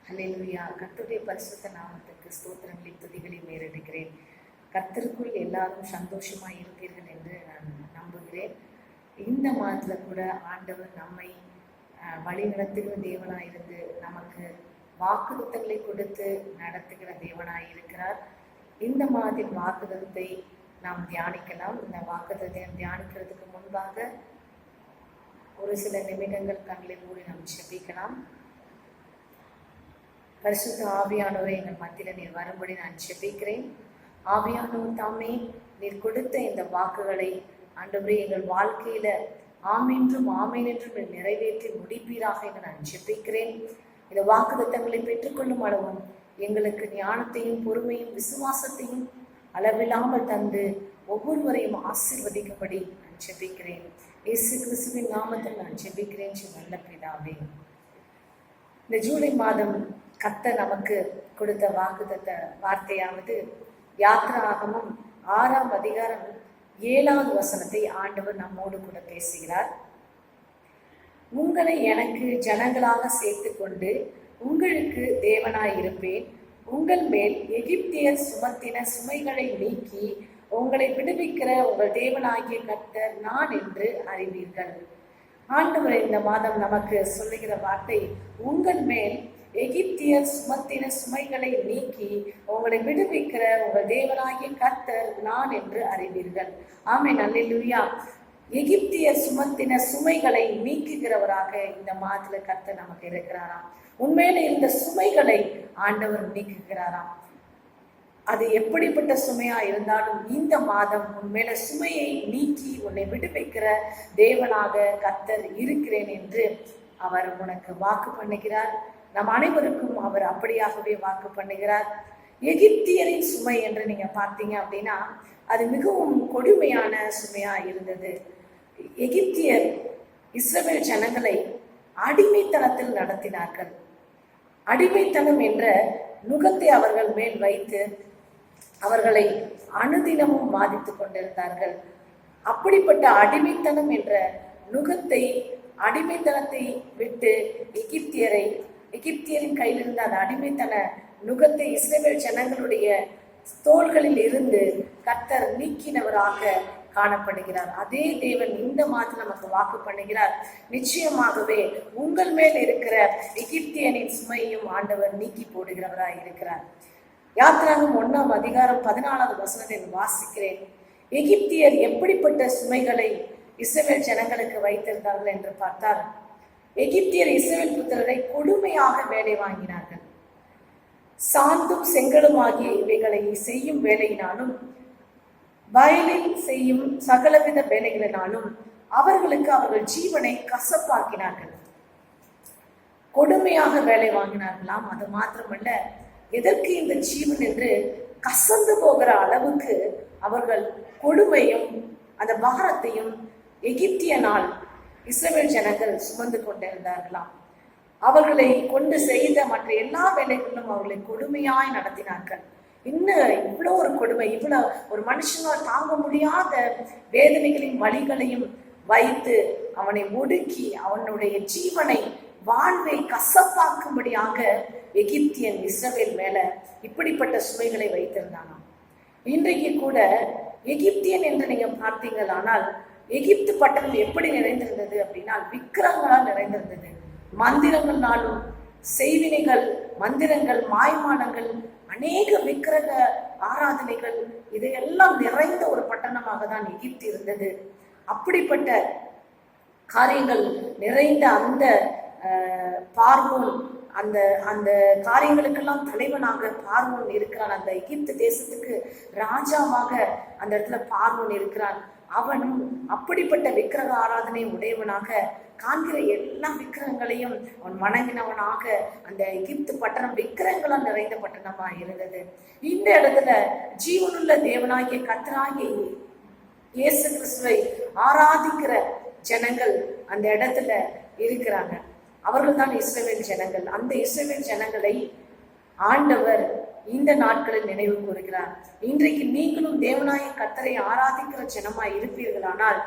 ஹல்லேலூயா. கர்த்தருடைய பரிசுத்த நாமத்துக்கு ஸ்தோத்திரங்களையும் துதிகளையும் ஏறெடுக்கிறேன். கர்த்தருக்குள் எல்லாரும் சந்தோஷமாய் இருப்பீர்கள் என்று நான் நம்புகிறேன். இந்த மாதத்துல கூட ஆண்டவர் நம்மை வழிநடத்துகிற தேவனாயிருந்து நமக்கு வாக்குத்தத்தங்களை கொடுத்து நடத்துகிற தேவனாய் இருக்கிறார். இந்த மாதத்தின் வாக்குத்தத்தை நாம் தியானிக்கலாம். இந்த வாக்குத்தத்தை தியானிக்கிறதுக்கு முன்பாக ஒரு சில நிமிடங்கள் கண்களை மூடி நாம் செபிக்கலாம். பரிசுத்த ஆவியானவரை எங்கள் மத்தியில நீர் வரும்படி நான் செபிக்கிறேன். ஆவியானவர் தாமே நீர் கொடுத்த இந்த வாக்குகளை ஆண்டவரே எங்கள் வாழ்க்கையில ஆமென்றும் ஆமென் என்றும் நிறைவேற்றி முடிப்பீராக என்று நான் செபிக்கிறேன். இந்த வாக்குத்தத்தங்களை பெற்றுக்கொள்ளும் அளவும் எங்களுக்கு ஞானத்தையும் பொறுமையும் விசுவாசத்தையும் அளவில்லாமல் தந்து ஒவ்வொருவரையும் ஆசீர்வதிக்கும்படி நான் செபிக்கிறேன். இயேசு கிறிஸ்துவின் நாமத்தில் நான் செபிக்கிறேன். நல்ல பிதாவே, இந்த ஜூலை மாதம் கர்த்தர் நமக்கு கொடுத்த வாக்குத்தத்த வார்த்தையாவது யாத்திராகமம் 6ஆம் அதிகாரம் 7வது வசனத்தை ஆண்டவர் நம்மோடு கூட பேசுகிறார். உங்களை எனக்கு ஜனங்களாக சேர்த்து கொண்டு உங்களுக்கு தேவனாய் இருப்பேன். உங்கள் மேல் எகிப்தியர் சுமத்தின சுமைகளை நீக்கி உங்களை விடுவிக்கிற உங்கள் தேவனாகிய கர்த்தர் நான் என்று அறிவீர்கள். ஆண்டவர் இந்த மாதம் நமக்கு சொல்லுகிற வார்த்தை, உங்கள் மேல் எகிப்தியர் சுமத்தின சுமைகளை நீக்கி உங்களை விடுவிக்கிற உங்கள் தேவனாகிய கர்த்தர் நான் என்று அறிவீர்கள். ஆமென், அல்லேலூயா. எகிப்தியர் சுமத்தின சுமைகளை நீக்குகிறவராக இந்த மாதத்துல கர்த்தர் நமக்கு இருக்கிறாராம். உண்மையில இந்த சுமைகளை ஆண்டவர் நீக்குகிறாராம். அது எப்படிப்பட்ட சுமையா இருந்தாலும் இந்த மாதம் உன்மேல சுமையை நீக்கி உன்னை விடுவிக்கிற தேவனாக கர்த்தர் இருக்கிறேன் என்று அவர் உனக்கு வாக்கு பண்ணுகிறார். நம் அனைவருக்கும் அவர் அப்படியாகவே வாக்கு பண்ணுகிறார். எகிப்தியரின் சுமை என்று நீங்க பார்த்தீங்க அப்படின்னா அது மிகவும் கொடுமையான சுமையா இருந்தது. எகிப்தியர் இஸ்ரவேல் ஜனங்களை அடிமைத்தனத்தில் நடத்தினார்கள். அடிமைத்தனம் என்ற நுகத்தை அவர்கள் மேல் வைத்து அவர்களை அனுதினமும் பாதித்துக் கொண்டிருந்தார்கள். அப்படிப்பட்ட அடிமைத்தனம் என்ற நுகத்தை, அடிமைத்தனத்தை விட்டு எகிப்தியரின் கையில் இருந்த அந்த அடிமைத்தன நுகத்தை இஸ்ரவேல் ஜனங்களுடைய தோள்களில் இருந்து கர்த்தர் நீக்கினவராக காணப்படுகிறார். அதே தேவன் இந்த மாதம் நமக்கு வாக்கு பண்ணுகிறார். நிச்சயமாகவே உங்கள் மேல் இருக்கிற எகிப்தியனின் சுமையையும் ஆண்டவர் நீக்கி போடுகிறவராய் இருக்கிறார். யாத்திராகமம் 1ஆம் அதிகாரம் 14வது வசனத்தை வாசிக்கிறேன். எகிப்தியர் எப்படிப்பட்ட சுமைகளை இஸ்ரவேல் ஜனங்களுக்கு வைத்திருந்தார்கள் என்று பார்த்தால், எகிப்தியர் இஸ்ரவேல் புத்திரரை கொடுமையாக வேலை வாங்கினார்கள். சாந்தும் செங்கலும் ஆகிய இவைகளை செய்யும் வேலையினாலும் வயலில் செய்யும் சகலவித வேலைகளினாலும் அவர்கள் ஜீவனை கசப்பாக்கினார்கள். கொடுமையாக வேலை வாங்கினார்களாம். அது மாத்திரமல்ல, எதற்கு இந்த ஜீவன் என்று கசந்து போகிற அளவுக்கு அவர்கள் கொடுமையும் அந்த பாரத்தையும் எகிப்தியனால் இஸ்ரவேல் ஜனங்கள் சுமந்து கொண்டிருந்தார்களாம். அவர்களை கொண்டு செய்த மற்ற எல்லா வேலைகளிலும் அவர்களை கொடுமையாய் நடத்தினார்கள். இன்னும் இவ்வளோ ஒரு கொடுமை, இவ்வளவு ஒரு மனுஷனால் தாங்க முடியாத வேதனைகளையும் வலிகளையும் வைத்து அவனை ஒடுக்கி அவனுடைய ஜீவனை வாழ்வை கசப்பாக்கும்படியாக எகிப்தியன் இஸ்ரவேல் மேல இப்படிப்பட்ட சுமைகளை வைத்திருந்தானாம். இன்றைக்கு கூட எகிப்தியன் என்று நீங்க பார்த்தீங்களானால் எகிப்து பட்டணம் எப்படி நிறைந்திருந்தது அப்படின்னா விக்கிரகங்களால் நிறைந்திருந்தது. மந்திரங்கள்னாலும் செய்வினைகள், மந்திரங்கள், மாய்மானங்கள், அநேக விக்கிரக ஆராதனைகள், இதையெல்லாம் நிறைந்த ஒரு பட்டணமாக தான் எகிப்து இருந்தது. அப்படிப்பட்ட காரியங்கள் நிறைந்த அந்த பார்வோன், அந்த அந்த காரியங்களுக்கெல்லாம் தலைவனாக பார்வோன் இருக்கிறான். அந்த எகிப்து தேசத்துக்கு ராஜாவாக அந்த இடத்துல பார்வோன் இருக்கிறான். அவனும் அப்படிப்பட்ட விக்கிரக ஆராதனை உடையவனாக காண்கிற எல்லா விக்கிரகங்களையும் அவன் வணங்கினவனாக அந்த எகிப்து பட்டணம் விக்கிரகங்களால் நிறைந்த பட்டணமா இருந்தது. இந்த இடத்துல ஜீவனுள்ள தேவனாகிய கர்த்தராகிய இயேசு கிறிஸ்துவை ஆராதிக்கிற ஜனங்கள் அந்த இடத்துல இருக்கிறாங்க. அவர்கள் தான் இஸ்ரவேல் ஜனங்கள். அந்த இஸ்ரவேல் ஜனங்களை ஆண்டவர் இந்த நாட்களில் நினைவு கூறுகிறார். இன்றைக்கு நீங்களும் தேவனாய கர்த்தரை ஆராதிக்கிற ஜனமாய் இருப்பீர்களானால்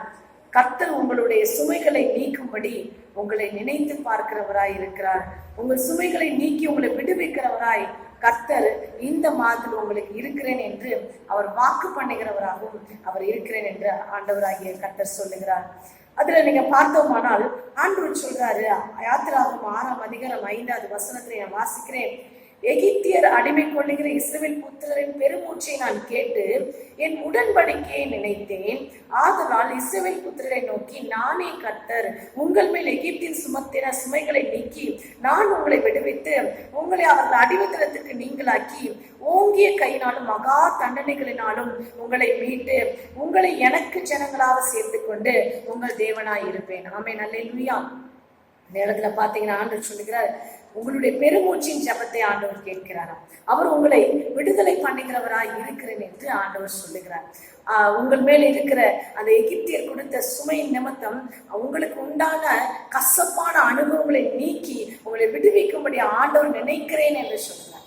கர்த்தர் உங்களுடைய சுமைகளை நீக்கும்படி உங்களை நினைத்து பார்க்கிறவராய் இருக்கிறார். உங்கள் சுமைகளை நீக்கி உங்களை விடுவிக்கிறவராய் கர்த்தர் இந்த மாதத்தில் உங்களுக்கு இருக்கிறேன் என்று அவர் வாக்கு பண்ணுகிறவராகவும் அவர் இருக்கிறேன் என்று ஆண்டவராகிய கர்த்தர் சொல்லுகிறார். அதுல நீங்க பார்த்தோமானால் ஆண்டவர் சொல்றாரு, யாத்திராகமம் 6ஆம் அதிகாரம் 5வது வசனத்தை நான் வாசிக்கிறேன். எகிப்தியர் அடிமை கொள்ளுகிற இஸ்ரவேல் புத்திரரின் பெருமூச்சை நான் கேட்டு என் உடன்படிக்கையை நினைத்தேன். ஆதலால் இஸ்ரவேல் புத்திரரை நோக்கி, நானே கர்த்தர், உங்கள் மேல் எகிப்தின் சுமத்தின சுமைகளை நீக்கி நான் உங்களை விடுவித்து உங்களை அவர்கள் அடிமைத்தனத்துக்கு நீங்களாக்கி ஓங்கிய கையினாலும் மகா தண்டனைகளினாலும் உங்களை மீட்டு உங்களை எனக்கு ஜனங்களாக சேர்த்து கொண்டு உங்கள் தேவனாய் இருப்பேன். ஆமென், அல்லேலூயா. இந்த இடத்துல பாத்தீங்கன்னா ஆண்டவர் சொல்லுகிறார், உங்களுடைய பெருமூச்சின் ஜபத்தை ஆண்டவர் கேட்கிறாராம். அவர் உங்களை விடுதலை பண்ணுகிறவராய் இருக்கிறேன் என்று ஆண்டவர் சொல்லுகிறார். உங்கள் மேல இருக்கிற அந்த எகிப்தியர் கொடுத்த சுமையின் நிமித்தம் உங்களுக்கு உண்டான கசப்பான அனுபவங்களை நீக்கி உங்களை விடுவிக்கும்படி ஆண்டவர் நினைக்கிறேன் என்று சொல்லுகிறார்.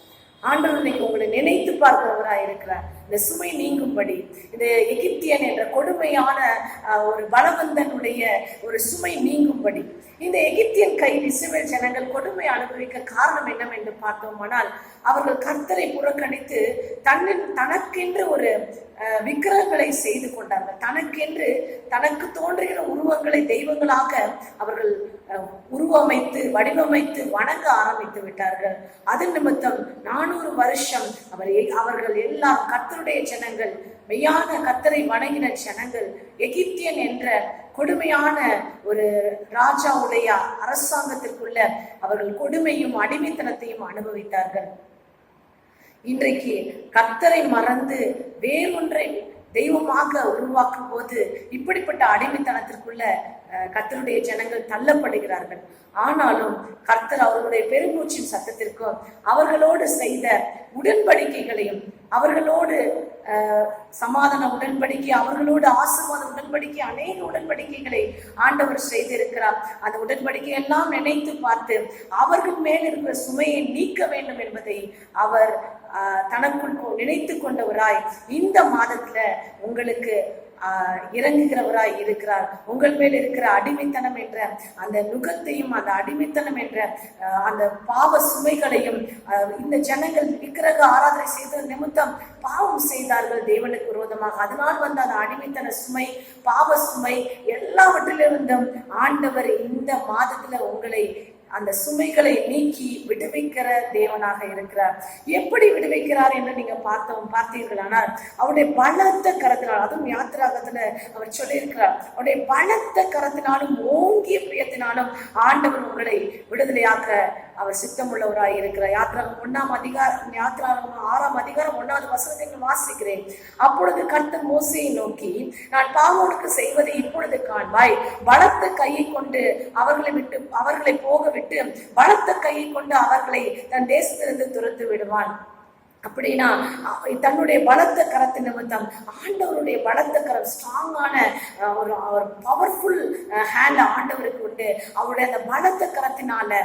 ஆண்டவர் இன்னைக்கு உங்களை நினைத்து பார்க்கிறவராய் இருக்கிறார். இந்த சுமை நீங்கும்படி, இந்த எகிப்தியன் என்ற கொடுமையான ஒரு பலவந்தனுடைய ஒரு சுமை நீங்கும்படி, இந்த எகிப்தியன் கையில் இஸ்ரவேல் ஜனங்கள் கொடுமை அனுபவிக்க காரணம் என்னவென்று பார்த்தோமானால், அவர்கள் கர்த்தரை புறக்கணித்து தனக்கென்று ஒரு விக்கிரகங்களை செய்து கொண்டார்கள். தனக்கென்று தனக்கு தோன்றுகிற உருவங்களை தெய்வங்களாக அவர்கள் உருவமைத்து வடிவமைத்து வணங்க ஆரம்பித்து விட்டார்கள். அது நிமித்தம் 400 வருஷம் அவர்கள் எல்லாம் கர்த்தருடைய ஜனங்கள், மெய்யான கர்த்தரை வணங்கின ஜனங்கள் எகிப்தியன் என்ற கொடுமையான ஒரு ராஜாவுடைய அரசாங்கத்திற்குள்ள அவர்கள் கொடுமையும் அடிமைத்தனத்தையும் அனுபவித்தார்கள். இன்றைக்கு கர்த்தரை மறந்து வேறொன்றை தெய்வமாக உருவாக்கும் போது இப்படிப்பட்ட அடிமைத்தனத்திற்குள்ள கர்த்தருடைய ஜனங்கள் தள்ளப்படுகிறார்கள். ஆனாலும் கர்த்தர் அவர்களுடைய பெருமூச்சின் சத்தத்திற்கும் அவர்களோடு செய்த உடன்படிக்கைகளையும், அவர்களோடு சமாதான உடன்படிக்கை, அவர்களோடு ஆசீர்வாத உடன்படிக்கை, அநேக உடன்படிக்கைகளை ஆண்டவர் செய்திருக்கிறார். அந்த உடன்படிக்கை எல்லாம் நினைத்து பார்த்து அவர்கள் மேல் இருக்கிற சுமையை நீக்க வேண்டும் என்பதை அவர் தனக்குள் நினைத்து கொண்டவராய் இந்த மாதத்துல உங்களுக்கு இறங்குகிறவராய் இருக்கிறார். உங்கள் மேல் இருக்கிற அடிமைத்தனம் என்ற அந்த நுகத்தையும் அந்த அடிமைத்தனம் என்ற அந்த பாவ சுமைகளையும், இந்த ஜனங்கள் விக்கிரக ஆராதனை செய்த நிமித்தம் பாவம் செய்தார்கள் தேவனுக்கு விரோதமாக. அதனால் வந்த அந்த அடிமைத்தன சுமை, பாவ சுமை எல்லாவற்றிலிருந்தும் ஆண்டவர் இந்த மாதத்துல உங்களை அந்த சுமைகளை நீக்கி விடுவிக்கிற தேவனாக இருக்கிறார். எப்படி விடுவிக்கிறார் என்று நீங்க பார்த்தீர்களானால், அவருடைய பலத்த கரத்தினால், அதுவும் யாத்திராகத்துல அவர் சொல்லியிருக்கிறார், அவருடைய பலத்த கரத்தினாலும் ஓங்கிய பிரியத்தினாலும் ஆண்டவர் உங்களை விடுதலையாக்க அவர் சித்தமுள்ளவராய் இருக்கிறார். யாத்திராகம் 1ஆம் அதிகாரம், யாத்திராகம் 6ஆம் அதிகாரம் 1வது வசனத்தை வாசிக்கிறேன். அப்பொழுது கர்த்தர் மோசேயை நோக்கி, நான் பார்வோனுக்கு செய்வதை இப்பொழுது காண்பாய். பலத்த கையை கொண்டு அவர்களை போக விட்டு பலத்த கையை கொண்டு அவர்களை தன் தேசத்திலிருந்து துரத்து விடுவான். அப்படின்னா தன்னுடைய பலத்த கரத்து நிமித்தம் ஆண்டவருடைய பலத்த கரம், ஸ்ட்ராங்கான ஒரு பவர்ஃபுல் ஹேண்ட் ஆண்டவருக்கு உண்டு. அவருடைய அந்த பலத்த கரத்தினால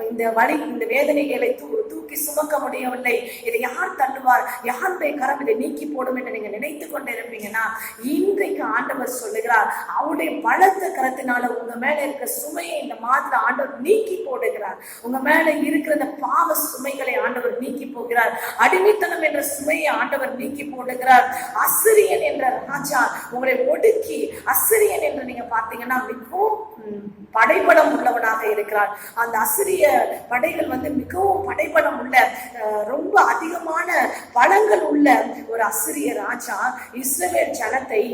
இந்த வேதனைகளை தூக்கி சுமக்க முடியவில்லை, இதை யார் தள்ளுவார், யாருடைய கரம் இதை நீக்கி போடும் என்று நீங்க நினைத்து கொண்டு இருப்பீங்கன்னா, இன்றைக்கு ஆண்டவர் சொல்லுகிறார், அவருடைய பலத்த கரத்தினால உங்க மேல இருக்கிற சுமையை இந்த மாதிரி ஆண்டவர் நீக்கி போடுகிறார். உங்க மேல இருக்கிற அந்த பாவ சுமைகளை ஆண்டவர் நீக்கி போகிறார். அடிமைத்தனம் என்ற சுமையை ஆண்டவர் நீக்கி போடுகிறார். அசிரியன் என்ற ராஜா உங்களை ஒடுக்கி, அசிரியன் என்று நீங்க பாத்தீங்கன்னா மிகவும் படைபலம் உள்ளவனாக இருக்கிறார். அந்த அசிரிய படைகள் மிகவும் படைபலம் உள்ள, ரொம்ப அதிகமான பலங்கள் உள்ள ஒரு அசிரிய ராஜா இஸ்ரவேல் ஜனத்தை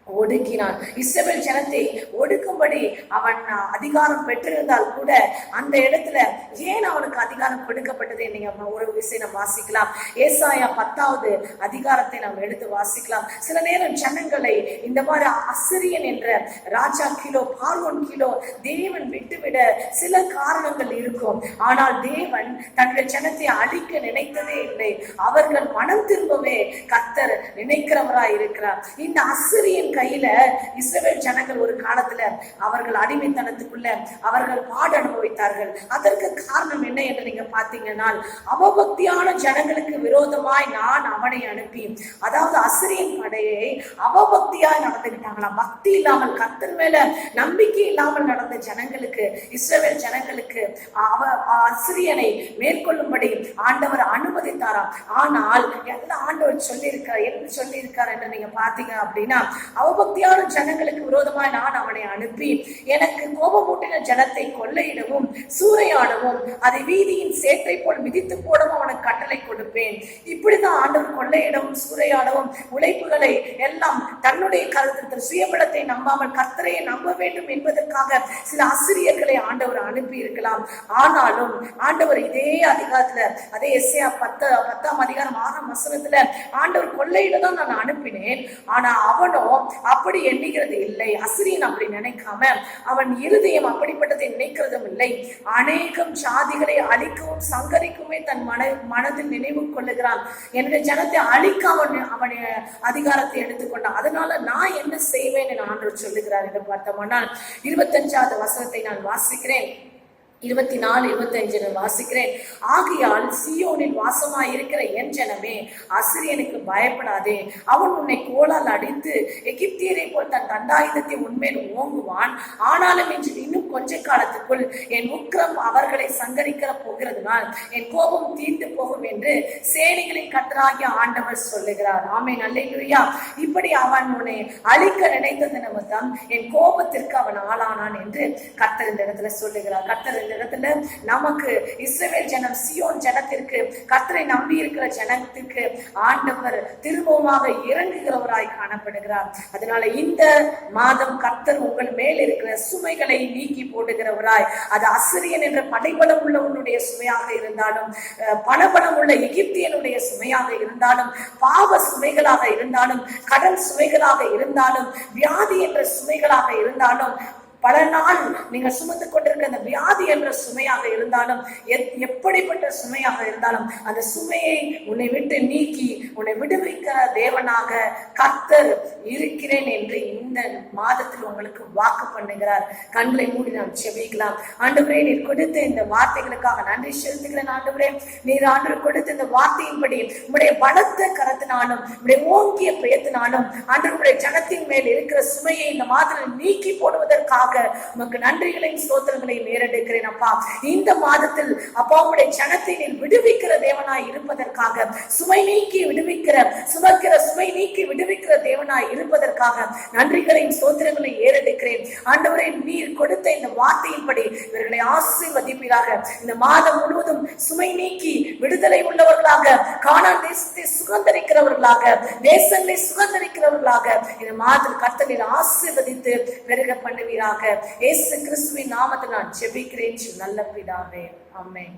ஒடுக்கினான். இஸ்ரவேல் ஜனத்தை ஒடுக்கும்படி அவன் அதிகாரம் பெற்றிருந்தால் கூட அந்த இடத்துல ஏன் அவனுக்கு அதிகாரம் கொடுக்கப்பட்டது? நீங்க ஒரு விஷயம் நம்ம வாசிக்கலாம். ஏசாயா 10வது அதிகாரத்தை நாம் எடுத்து வாசிக்கலாம். சில நேரம் ஜனங்களை இந்த மாதிரி அசிரியன் என்ற ராஜா கீழோ, பார்வோன் கீழோ தேவன் விட்டுவிட சில காரணங்கள் இருக்கும். ஆனால் தேவன் தன்னுடைய ஜனத்தை அழிக்க நினைத்ததே இல்லை. அவர்கள் மனம் திரும்பவே கர்த்தர் நினைக்கிறவராய் இருக்கிறார். இந்த அசிரியன் கையில இஸ்ரவேல் ஜனங்கள் ஒரு காலத்துல அவர்கள் அடிமைத்தனத்துக்குள்ள அவர்கள் பாடு அனுபவித்தார்கள். அதற்கு காரணம் என்ன என்று நீங்க பாத்தீங்கன்னா, அவபக்தியான ஜனங்களுக்கு விரோதமாய் நான் அவனை அனுப்பி, அதாவது அசிரியன் படையை அவபக்தியாய் நடந்துகிட்டாங்களாம். பக்தி இல்லாமல், கர்த்தர் மேல நம்பிக்கை இல்லாமல் நடந்த ஜனங்களுக்கு, இஸ்ரவேல் ஜனங்களுக்கு அசிரியனை மேற்கொள்ளும்படி ஆண்டவர் அனுமதித்தாராம். ஆனால் எல்லா ஆண்டவர் சொல்லியிருக்கார், என்ன சொல்லியிருக்கார் என்று நீங்க பாத்தீங்க அப்படின்னா, அவபக்தியான ஜனங்களுக்கு விரோதமாய் நான் அவனை அனுப்பி எனக்கு கோபமூட்டின ஜனத்தை கொள்ளையிடவும் சூறையாடவும் அதை வீதியின் சேற்றை போல் மிதித்து போடவும் அவனுக்கு கட்டளை கொடுப்பேன். இப்படிதான் ஆண்டவர் கொள்ளையிடவும் சூறையாடவும் உழைப்புகளை எல்லாம் தன்னுடைய கருத்து சுயபலத்தை நம்பாமல் கர்த்தரையை நம்ப வேண்டும் என்பதற்காக சில ஆசிரியர்களை ஆண்டவர் அனுப்பி இருக்கலாம். ஆனாலும் ஆண்டவர் இதே அதிகாரத்துல, அதே எஸ்ஐயா 10ஆம் அதிகாரம் 6ஆம் வசனத்துல ஆண்டவர் கொள்ளையிட தான் நான் அனுப்பினேன். ஆனா அவனோ அப்படி எண்ணுகிறது இல்லை. அசிரியன் அப்படி நினைக்காம அவன் இருதயம் அப்படிப்பட்டதை நினைக்கிறதும் இல்லை. அநேகம் சாதிகளை அழிக்கவும் சங்கரிக்குமே தன் மனதில் நினைவு கொள்ளுகிறான். என்னுடைய ஜனத்தை அழிக்க அவன் அதிகாரத்தை எடுத்துக்கொண்டான். அதனால நான் என்ன செய்வேன் என்று ஆண்டவர் சொல்லுகிறார் என்று பார்த்தோம்னா, 25வது வசனத்தை நான் வாசிக்கிறேன். 24, 25 வாசிக்கிறேன். ஆகையால் சீயோனில் வாசமாய் இருக்கிற என் ஜனமே, அசிரியனுக்கு பயப்படாதே. அவன் உன்னை கோலால் அடித்து எகிப்தியரை போல் தன் தண்டாயுதத்தை உன்மேல் ஓங்குவான். ஆனாலும் இன்னும் கொஞ்ச காலத்துக்குள் என் உக்கிரம் அவர்களை சங்கரிக்க போகிறதுனால் என் கோபம் தீர்ந்து போகும் என்று சேனைகளின் கர்த்தராகிய ஆண்டவர் சொல்லுகிறார். ஆமென், அல்லேலூயா. இப்படி அவன் உன்னை அழிக்க நினைத்தது நிமித்தம் என் கோபத்திற்கு அவன் ஆளானான் என்று கர்த்தர் இந்த இடத்துல சொல்லுகிறார். கர்த்தர் இடத்துல நமக்கு இஸ்ரவேல் ஜனம், சியோன் ஜனத்திற்கு, கர்த்தரை நம்பி இருக்கிற ஜனத்திற்கு ஆண்டவர் திரும்பமாக இறங்குகிறவராய் காணப்படுகிறார். அதனால இந்த மாதம் கர்த்தர் உங்கள் மேல் இருக்கிற சுமைகளை நீக்கி போடுகிறவராய், அது அசிரியன் என்ற படைபலம் உள்ளவனுடைய சுமையாக இருந்தாலும், பணபலம் உள்ள எகிப்தியனுடைய சுமையாக இருந்தாலும், பாவ சுமைகளாக இருந்தாலும், கடன் சுமைகளாக இருந்தாலும், வியாதி என்ற சுமைகளாக இருந்தாலும், பல நாள் நீங்க சுமந்து கொண்டிருக்க அந்த வியாதி என்ற சுமையாக இருந்தாலும், எப்படிப்பட்ட சுமையாக இருந்தாலும் அந்த சுமையை உன்னை விட்டு நீக்கி உன்னை விடுவிக்கிற தேவனாக கர்த்தர் இருக்கிறேன் என்று இந்த மாதத்தில் உங்களுக்கு வாக்கு பண்ணுகிறார். கண்களை மூடி நாம் செபிக்கலாம். ஆண்டவரே, நீர் கொடுத்த இந்த வார்த்தைகளுக்காக நன்றி செலுத்துகிறேன். ஆண்டவரே, நீர் ஆண்டவர் கொடுத்த இந்த வார்த்தையின்படி உம்முடைய பலத்த கரத்தினாலும் உம்முடைய ஓங்கிய பெயத்தினாலும் ஆண்டவருடைய ஜனத்தின் மேல் இருக்கிற சுமையை இந்த மாதத்தில் நீக்கி போடுவதற்காக உமக்கு நன்றிகளையும் ஸ்தோத்திரங்களையும் ஏறெடுக்கிறேன். அப்பா, இந்த மாதத்தில் அப்பா உடைய ஜனத்தை நீர் விடுவிக்கிற தேவனாய் இருப்பதற்காக, சுமை நீக்கி விடுவிக்கிற, சுமக்கிற சுமை நீக்கி விடுவிக்கிற தேவனாய் இருப்பதற்காக நன்றிகளையும் ஸ்தோத்திரங்களையும் ஏறெடுக்கிறேன். ஆண்டவரே, நீர் கொடுத்த இந்த வார்த்தையின்படி இவர்களை ஆசீர்வதிப்பீராக. இந்த மாதம் முழுவதும் சுமை நீக்கி விடுதலை உள்ளவர்களாக, கானான் தேசத்தை சுதந்தரிக்கிறவர்களாக, தேசங்களை சுதந்தரிக்கிறவர்களாக இந்த மாதத்தில் கர்த்தர் ஆசீர்வதித்து பெருக பண்ணுவீராக. இயேசு கிறிஸ்துவின் நாமத்தில் நான் ஜெபிக்கிறேன் நல்ல பிதாவே. ஆமென்.